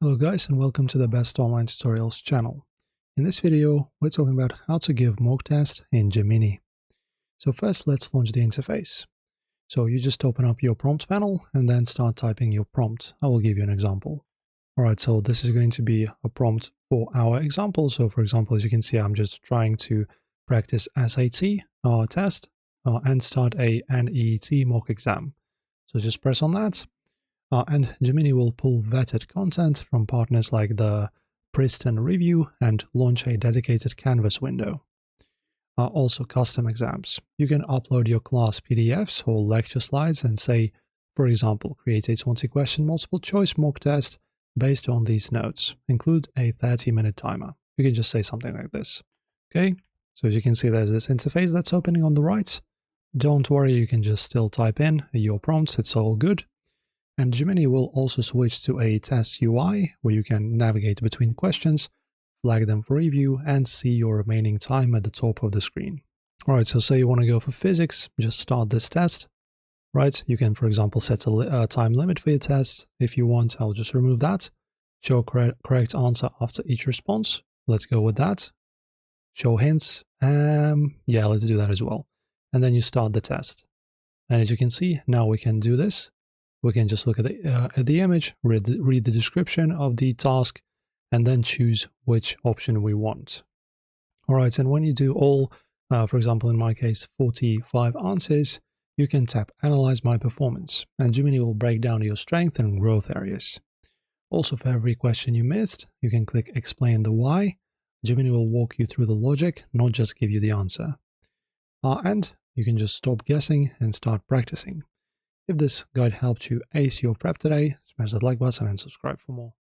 Hello guys, and welcome to the Best Online Tutorials channel. In this video, we're talking about how to give mock test in Gemini. So first, let's launch the interface. So you just open up your prompt panel and then start typing your prompt. I will give you an example. Alright, so this is going to be a prompt for our example. So for example, as you can see, I'm just trying to practice SAT test and start a NEET mock exam. So just press on that. And Gemini will pull vetted content from partners like the Princeton Review and launch a dedicated Canvas window. Also, custom exams. You can upload your class PDFs or lecture slides and say, for example, create a 20-question multiple choice mock test based on these notes. Include a 30-minute timer. You can just say something like this. Okay, so as you can see, there's this interface that's opening on the right. Don't worry, you can just still type in your prompts, it's all good. And Gemini will also switch to a test UI where you can navigate between questions, flag them for review, and see your remaining time at the top of the screen. Alright, so say you want to go for physics, just start this test. Right, you can, for example, set a time limit for your test. If you want, I'll just remove that. Show correct answer after each response. Let's go with that. Show hints. Yeah, let's do that as well. And then you start the test. And as you can see, now we can do this. We can just look at the image, read the description of the task, and then choose which option we want. All right, and when you do all, for example, in my case, 45 answers, you can tap Analyze My Performance, and Gemini will break down your strength and growth areas. Also, for every question you missed, you can click Explain the Why. Gemini will walk you through the logic, not just give you the answer. And you can just stop guessing and start practicing. If this guide helped you ace your prep today, smash that like button and subscribe for more.